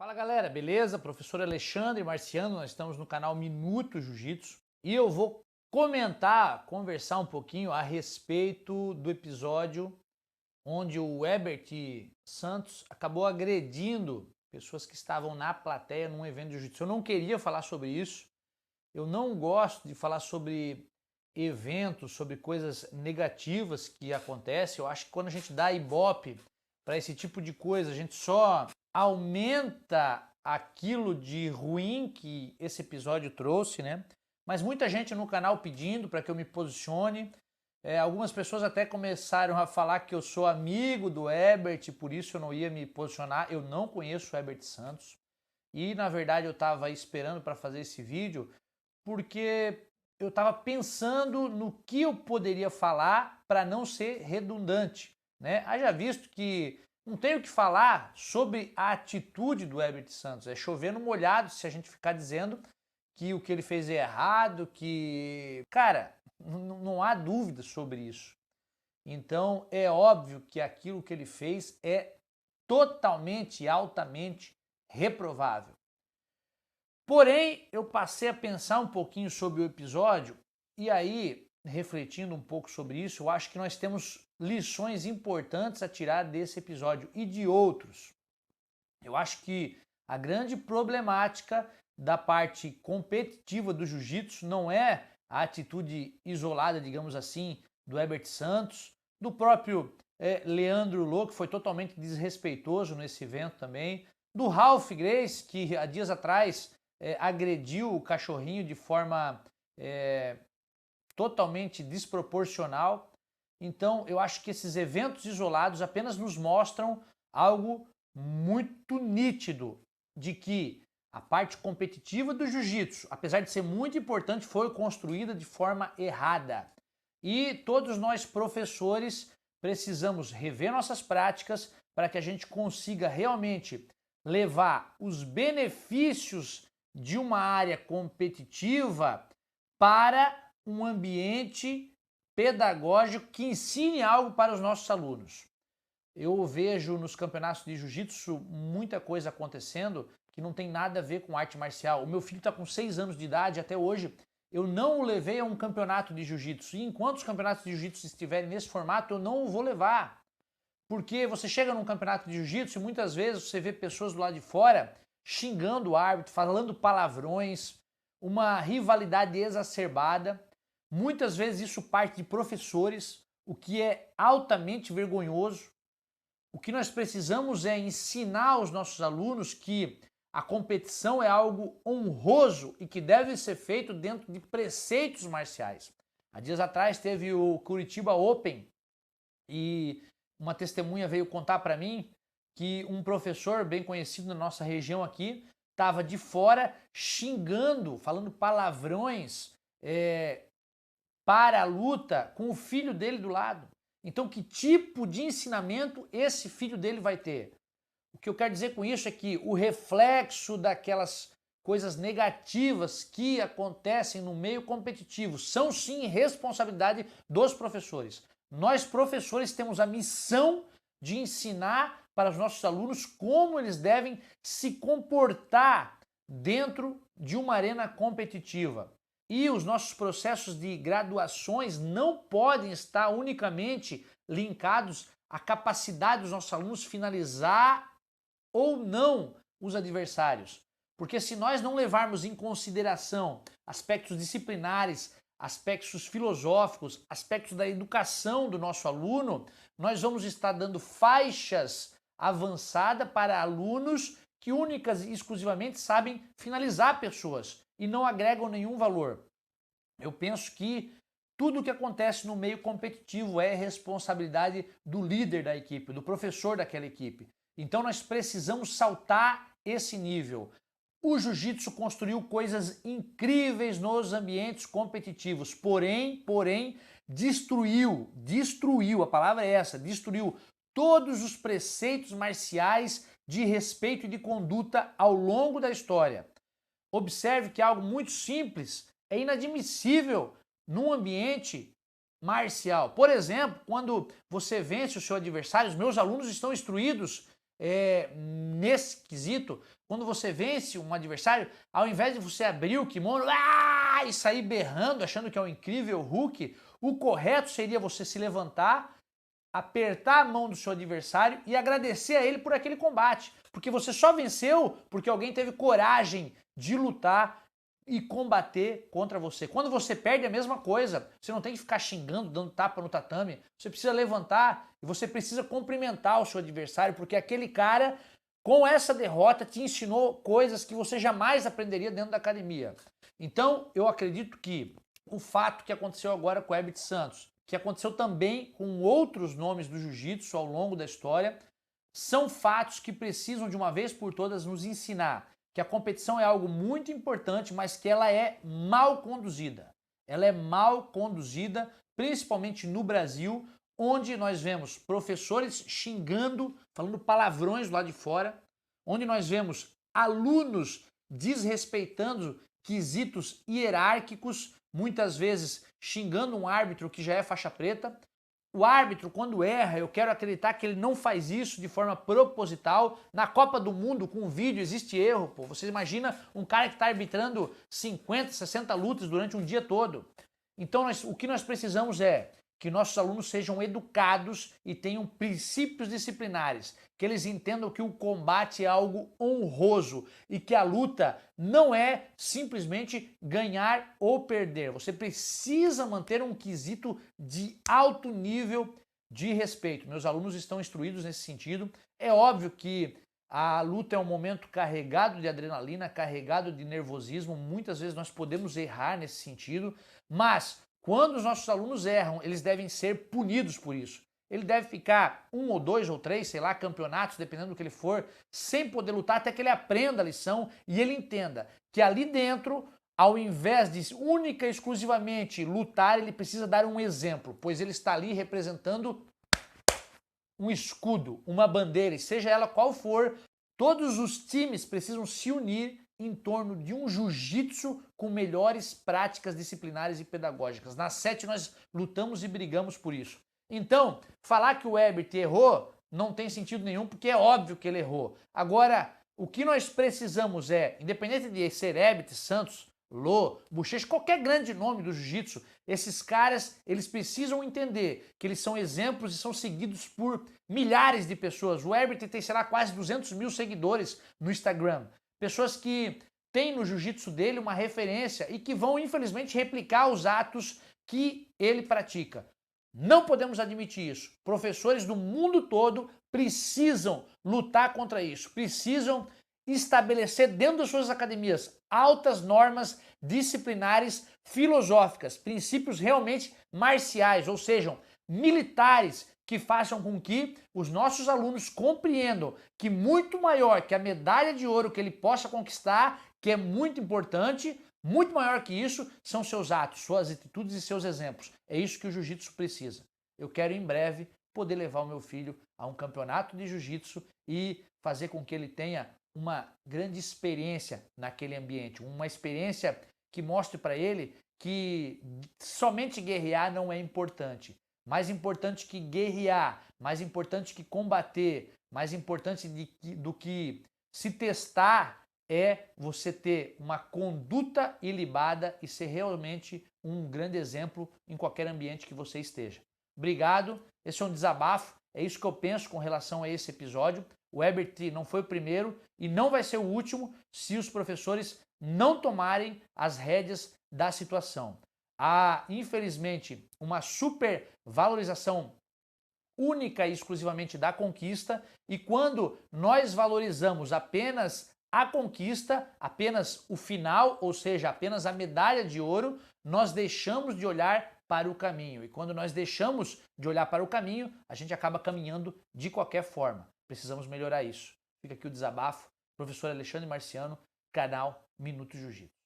Fala galera, beleza? Professor Alexandre Marciano, nós estamos no canal Minuto Jiu-Jitsu e eu vou conversar um pouquinho a respeito do episódio onde o Herbert Santos acabou agredindo pessoas que estavam na plateia num evento de jiu-jitsu. Eu não queria falar sobre isso, eu não gosto de falar sobre eventos, sobre coisas negativas que acontecem. Eu acho que quando a gente dá ibope para esse tipo de coisa, a gente só aumenta aquilo de ruim que esse episódio trouxe, né? Mas muita gente no canal pedindo para que eu me posicione. Algumas pessoas até começaram a falar que eu sou amigo do Herbert, por isso eu não ia me posicionar. Eu não conheço o Herbert Santos e na verdade eu estava esperando para fazer esse vídeo porque eu estava pensando no que eu poderia falar para não ser redundante, né? Haja visto que não tenho o que falar sobre a atitude do Herbert Santos, é chover no molhado se a gente ficar dizendo que o que ele fez é errado, que... Cara, não há dúvida sobre isso. Então é óbvio que aquilo que ele fez é totalmente e altamente reprovável. Porém, eu passei a pensar um pouquinho sobre o episódio e aí, refletindo um pouco sobre isso, eu acho que nós temos lições importantes a tirar desse episódio e de outros. Eu acho que a grande problemática da parte competitiva do jiu-jitsu não é a atitude isolada, digamos assim, do Herbert Santos, do próprio Leandro Lo, que foi totalmente desrespeitoso nesse evento também, do Ralph Gracie, que há dias atrás agrediu o cachorrinho de forma totalmente desproporcional. Então eu acho que esses eventos isolados apenas nos mostram algo muito nítido de que a parte competitiva do jiu-jitsu, apesar de ser muito importante, foi construída de forma errada. E todos nós professores precisamos rever nossas práticas para que a gente consiga realmente levar os benefícios de uma área competitiva para um ambiente pedagógico que ensine algo para os nossos alunos. Eu vejo nos campeonatos de jiu-jitsu muita coisa acontecendo que não tem nada a ver com arte marcial. O meu filho está com 6 anos de idade, até hoje eu não o levei a um campeonato de jiu-jitsu. E enquanto os campeonatos de jiu-jitsu estiverem nesse formato, eu não o vou levar. Porque você chega num campeonato de jiu-jitsu e muitas vezes você vê pessoas do lado de fora xingando o árbitro, falando palavrões, uma rivalidade exacerbada. Muitas vezes isso parte de professores, o que é altamente vergonhoso. O que nós precisamos é ensinar aos nossos alunos que a competição é algo honroso e que deve ser feito dentro de preceitos marciais. Há dias atrás teve o Curitiba Open e uma testemunha veio contar para mim que um professor bem conhecido na nossa região aqui estava de fora xingando, falando palavrões para a luta com o filho dele do lado. Então, que tipo de ensinamento esse filho dele vai ter? O que eu quero dizer com isso é que o reflexo daquelas coisas negativas que acontecem no meio competitivo são sim responsabilidade dos professores. Nós, professores, temos a missão de ensinar para os nossos alunos como eles devem se comportar dentro de uma arena competitiva. E os nossos processos de graduações não podem estar unicamente linkados à capacidade dos nossos alunos finalizar ou não os adversários. Porque se nós não levarmos em consideração aspectos disciplinares, aspectos filosóficos, aspectos da educação do nosso aluno, nós vamos estar dando faixas avançadas para alunos que únicas e exclusivamente sabem finalizar pessoas e não agregam nenhum valor. Eu penso que tudo o que acontece no meio competitivo é responsabilidade do líder da equipe, do professor daquela equipe. Então nós precisamos saltar esse nível. O jiu-jitsu construiu coisas incríveis nos ambientes competitivos, porém, destruiu, a palavra é essa, destruiu todos os preceitos marciais de respeito e de conduta ao longo da história. Observe que algo muito simples é inadmissível num ambiente marcial. Por exemplo, quando você vence o seu adversário, os meus alunos estão instruídos nesse quesito, quando você vence um adversário, ao invés de você abrir o kimono e sair berrando, achando que é um incrível Hulk, o correto seria você se levantar, apertar a mão do seu adversário e agradecer a ele por aquele combate. Porque você só venceu porque alguém teve coragem de lutar e combater contra você. Quando você perde, é a mesma coisa. Você não tem que ficar xingando, dando tapa no tatame. Você precisa levantar e você precisa cumprimentar o seu adversário, porque aquele cara, com essa derrota, te ensinou coisas que você jamais aprenderia dentro da academia. Então, eu acredito que o fato que aconteceu agora com o Herbert Santos, que aconteceu também com outros nomes do jiu-jitsu ao longo da história, são fatos que precisam de uma vez por todas nos ensinar que a competição é algo muito importante, mas que ela é mal conduzida. Ela é mal conduzida, principalmente no Brasil, onde nós vemos professores xingando, falando palavrões lá de fora, onde nós vemos alunos desrespeitando quesitos hierárquicos, muitas vezes xingando um árbitro que já é faixa preta. O árbitro, quando erra, eu quero acreditar que ele não faz isso de forma proposital. Na Copa do Mundo, com vídeo, existe erro, pô. Você imagina um cara que está arbitrando 50, 60 lutas durante um dia todo. Então, o que nós precisamos é que nossos alunos sejam educados e tenham princípios disciplinares, que eles entendam que o combate é algo honroso e que a luta não é simplesmente ganhar ou perder. Você precisa manter um quesito de alto nível de respeito. Meus alunos estão instruídos nesse sentido. É óbvio que a luta é um momento carregado de adrenalina, carregado de nervosismo. Muitas vezes nós podemos errar nesse sentido, mas quando os nossos alunos erram, eles devem ser punidos por isso. Ele deve ficar 1 ou 2 ou 3, sei lá, campeonatos, dependendo do que ele for, sem poder lutar até que ele aprenda a lição e ele entenda que ali dentro, ao invés de única e exclusivamente lutar, ele precisa dar um exemplo, pois ele está ali representando um escudo, uma bandeira, e seja ela qual for, todos os times precisam se unir em torno de um jiu-jitsu com melhores práticas disciplinares e pedagógicas. Na 7 nós lutamos e brigamos por isso. Então, falar que o Herbert errou não tem sentido nenhum, porque é óbvio que ele errou. Agora, o que nós precisamos é, independente de ser Herbert, Santos, Lô, Bochecha, qualquer grande nome do jiu-jitsu, esses caras, eles precisam entender que eles são exemplos e são seguidos por milhares de pessoas. O Herbert tem, sei lá, quase 200 mil seguidores no Instagram. Pessoas que têm no jiu-jitsu dele uma referência e que vão, infelizmente, replicar os atos que ele pratica. Não podemos admitir isso. Professores do mundo todo precisam lutar contra isso, precisam estabelecer dentro das suas academias altas normas disciplinares filosóficas, princípios realmente marciais, ou sejam, militares, que façam com que os nossos alunos compreendam que muito maior que a medalha de ouro que ele possa conquistar, que é muito importante, muito maior que isso, são seus atos, suas atitudes e seus exemplos. É isso que o jiu-jitsu precisa. Eu quero em breve poder levar o meu filho a um campeonato de jiu-jitsu e fazer com que ele tenha uma grande experiência naquele ambiente, uma experiência que mostre para ele que somente guerrear não é importante. Mais importante que guerrear, mais importante que combater, mais importante do que se testar é você ter uma conduta ilibada e ser realmente um grande exemplo em qualquer ambiente que você esteja. Obrigado, esse é um desabafo, é isso que eu penso com relação a esse episódio. O Herbert não foi o primeiro e não vai ser o último se os professores não tomarem as rédeas da situação. Há, infelizmente, uma supervalorização única e exclusivamente da conquista, e quando nós valorizamos apenas a conquista, apenas o final, ou seja, apenas a medalha de ouro, nós deixamos de olhar para o caminho. E quando nós deixamos de olhar para o caminho, a gente acaba caminhando de qualquer forma. Precisamos melhorar isso. Fica aqui o desabafo. Professor Alexandre Marciano, canal Minuto Jiu-Jitsu.